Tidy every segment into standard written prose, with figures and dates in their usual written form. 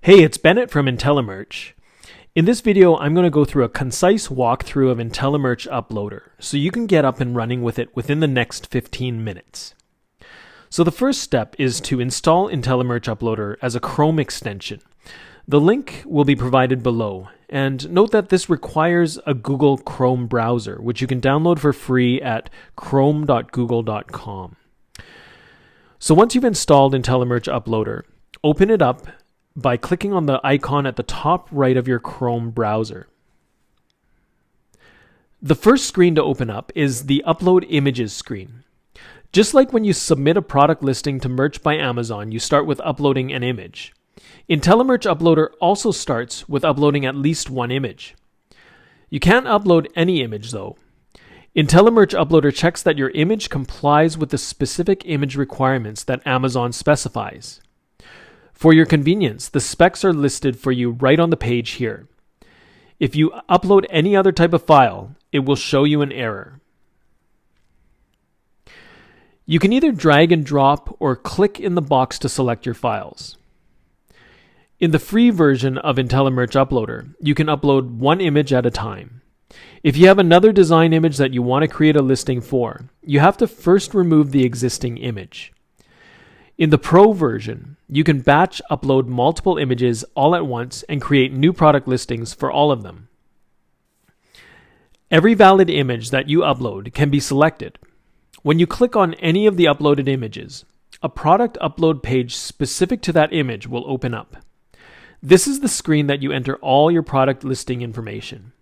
Hey, it's Bennett from IntelliMerch. In this video, I'm going to go through a concise walkthrough of IntelliMerch Uploader so you can get up and running with it within the next 15 minutes. So the first step is to install IntelliMerch Uploader as a Chrome extension. The link will be provided below, and note that this requires a Google Chrome browser, which you can download for free at chrome.google.com. So once you've installed IntelliMerch Uploader, open it up by clicking on the icon at the top right of your Chrome browser. The first screen to open up is the Upload Images screen. Just like when you submit a product listing to Merch by Amazon, you start with uploading an image. IntelliMerch Uploader also starts with uploading at least one image. You can't upload any image though. IntelliMerch Uploader checks that your image complies with the specific image requirements that Amazon specifies. For your convenience, the specs are listed for you right on the page here. If you upload any other type of file, it will show you an error. You can either drag and drop or click in the box to select your files. In the free version of IntelliMerch Uploader, you can upload one image at a time. If you have another design image that you want to create a listing for, you have to first remove the existing image. In the Pro version, you can batch upload multiple images all at once and create new product listings for all of them. Every valid image that you upload can be selected. When you click on any of the uploaded images, a product upload page specific to that image will open up. This is the screen that you enter all your product listing information.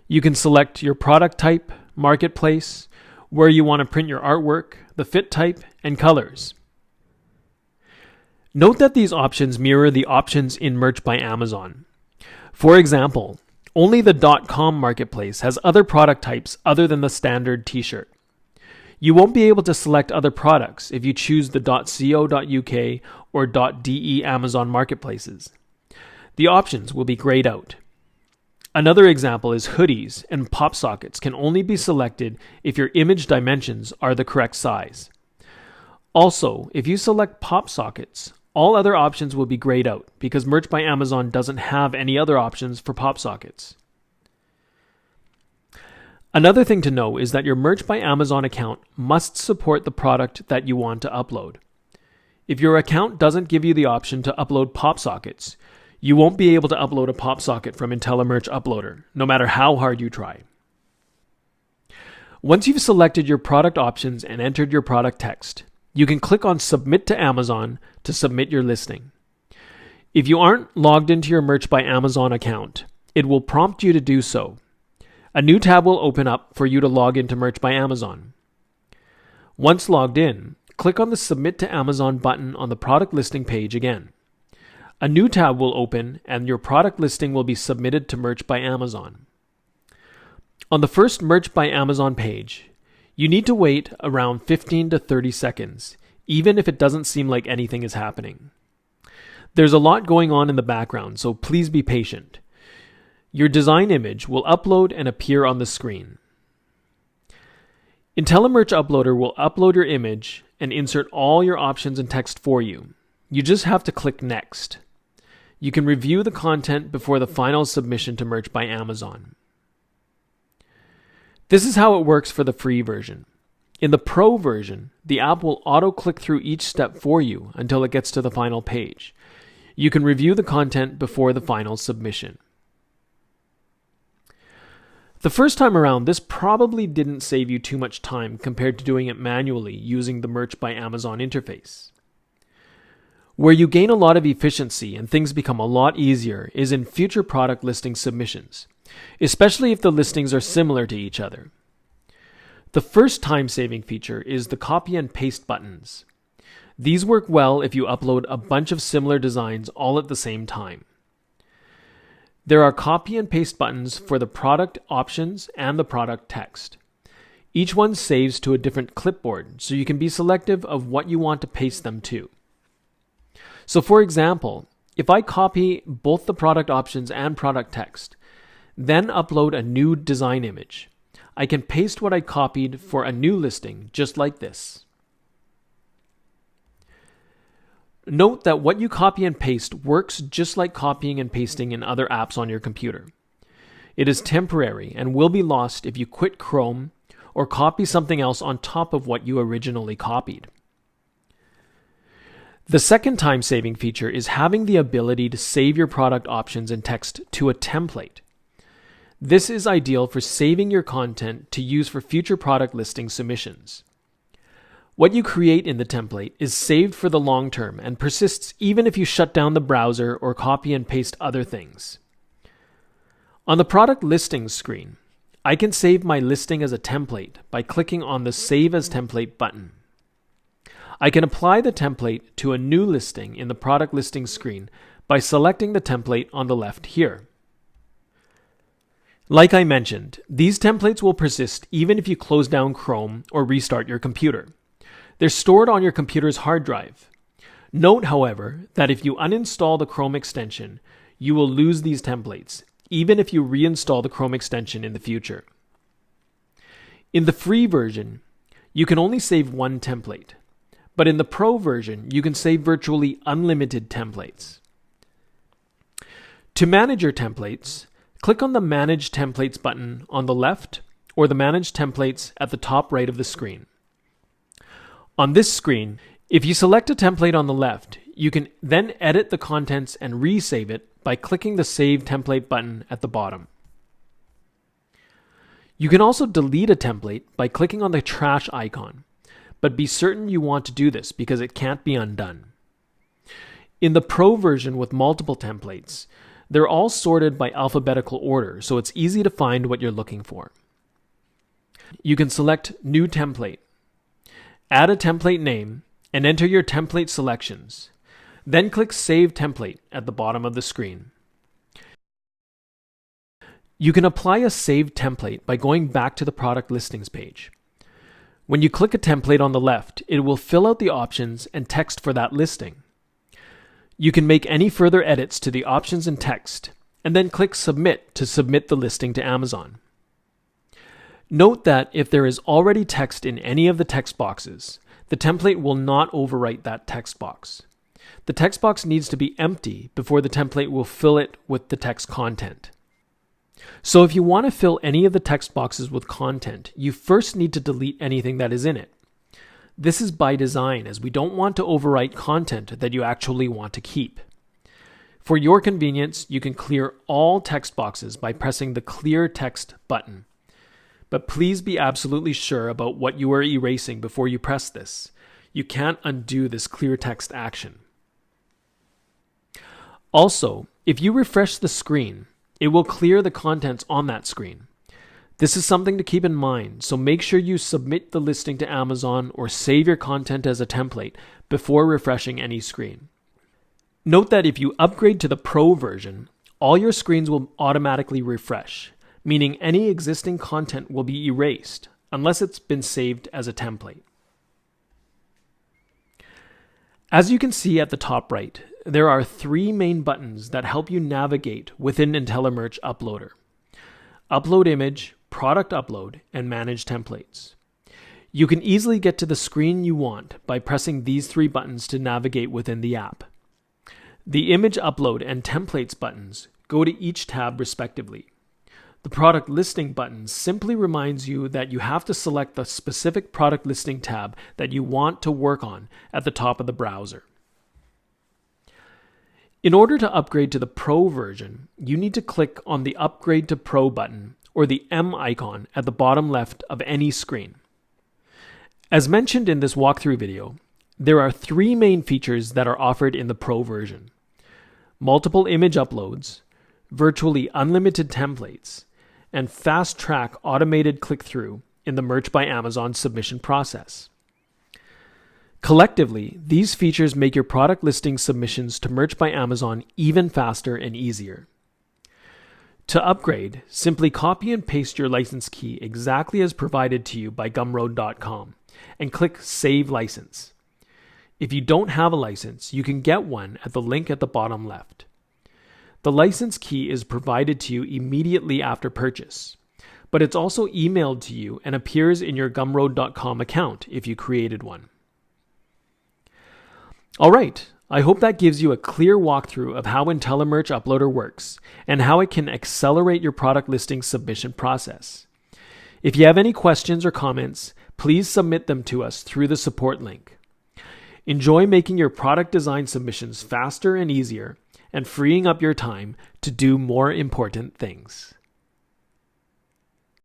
You can select your product type, marketplace, where you want to print your artwork, the fit type, and colors. Note that these options mirror the options in Merch by Amazon. For example, only the .com marketplace has other product types other than the standard t-shirt. You won't be able to select other products if you choose the .co.uk or .de Amazon marketplaces. The options will be grayed out. Another example is hoodies and pop sockets can only be selected if your image dimensions are the correct size. Also, if you select pop sockets, all other options will be grayed out because Merch by Amazon doesn't have any other options for pop sockets. Another thing to know is that your Merch by Amazon account must support the product that you want to upload. If your account doesn't give you the option to upload pop sockets, you won't be able to upload a pop socket from IntelliMerch Uploader, no matter how hard you try. Once you've selected your product options and entered your product text, you can click on Submit to Amazon to submit your listing. If you aren't logged into your Merch by Amazon account, it will prompt you to do so. A new tab will open up for you to log into Merch by Amazon. Once logged in, click on the Submit to Amazon button on the product listing page again. A new tab will open and your product listing will be submitted to Merch by Amazon. On the first Merch by Amazon page, you need to wait around 15 to 30 seconds, even if it doesn't seem like anything is happening. There's a lot going on in the background, so please be patient. Your design image will upload and appear on the screen. IntelliMerch Uploader will upload your image and insert all your options and text for you. You just have to click Next. You can review the content before the final submission to Merch by Amazon. This is how it works for the free version. In the Pro version, the app will auto-click through each step for you until it gets to the final page. You can review the content before the final submission. The first time around, this probably didn't save you too much time compared to doing it manually using the Merch by Amazon interface. Where you gain a lot of efficiency and things become a lot easier is in future product listing submissions, especially if the listings are similar to each other. The first time-saving feature is the copy and paste buttons. These work well if you upload a bunch of similar designs all at the same time. There are copy and paste buttons for the product options and the product text. Each one saves to a different clipboard, so you can be selective of what you want to paste them to. So for example, if I copy both the product options and product text, then upload a new design image, I can paste what I copied for a new listing just like this. Note that what you copy and paste works just like copying and pasting in other apps on your computer. It is temporary and will be lost if you quit Chrome or copy something else on top of what you originally copied. The second time-saving feature is having the ability to save your product options and text to a template. This is ideal for saving your content to use for future product listing submissions. What you create in the template is saved for the long term and persists even if you shut down the browser or copy and paste other things. On the product listings screen, I can save my listing as a template by clicking on the Save as Template button. I can apply the template to a new listing in the product listings screen by selecting the template on the left here. Like I mentioned, these templates will persist even if you close down Chrome or restart your computer. They're stored on your computer's hard drive. Note, however, that if you uninstall the Chrome extension, you will lose these templates, even if you reinstall the Chrome extension in the future. In the free version, you can only save one template, but in the Pro version, you can save virtually unlimited templates. To manage your templates, click on the Manage Templates button on the left or the Manage Templates at the top right of the screen. On this screen, if you select a template on the left, you can then edit the contents and resave it by clicking the Save Template button at the bottom. You can also delete a template by clicking on the trash icon, but be certain you want to do this because it can't be undone. In the Pro version with multiple templates, they're all sorted by alphabetical order, so it's easy to find what you're looking for. You can select New Template, add a template name, and enter your template selections. Then click Save Template at the bottom of the screen. You can apply a saved template by going back to the product listings page. When you click a template on the left, it will fill out the options and text for that listing. You can make any further edits to the options and text, and then click Submit to submit the listing to Amazon. Note that if there is already text in any of the text boxes, the template will not overwrite that text box. The text box needs to be empty before the template will fill it with the text content. So if you want to fill any of the text boxes with content, you first need to delete anything that is in it. This is by design, as we don't want to overwrite content that you actually want to keep. For your convenience, you can clear all text boxes by pressing the Clear Text button. But please be absolutely sure about what you are erasing before you press this. You can't undo this clear text action. Also, if you refresh the screen, it will clear the contents on that screen. This is something to keep in mind, so make sure you submit the listing to Amazon or save your content as a template before refreshing any screen. Note that if you upgrade to the Pro version, all your screens will automatically refresh, meaning any existing content will be erased unless it's been saved as a template. As you can see at the top right, there are three main buttons that help you navigate within IntelliMerch Uploader: Upload Image, Product Upload, and Manage Templates. You can easily get to the screen you want by pressing these three buttons to navigate within the app. The Image Upload and Templates buttons go to each tab respectively. The Product Listing button simply reminds you that you have to select the specific product listing tab that you want to work on at the top of the browser. In order to upgrade to the Pro version, you need to click on the Upgrade to Pro button or the M icon at the bottom left of any screen. As mentioned in this walkthrough video, there are three main features that are offered in the Pro version: multiple image uploads, virtually unlimited templates, and fast-track automated click-through in the Merch by Amazon submission process. Collectively, these features make your product listing submissions to Merch by Amazon even faster and easier. To upgrade, simply copy and paste your license key exactly as provided to you by Gumroad.com and click Save License. If you don't have a license, you can get one at the link at the bottom left. The license key is provided to you immediately after purchase, but it's also emailed to you and appears in your Gumroad.com account if you created one. All right, I hope that gives you a clear walkthrough of how IntelliMerch Uploader works and how it can accelerate your product listing submission process. If you have any questions or comments, please submit them to us through the support link. Enjoy making your product design submissions faster and easier and freeing up your time to do more important things.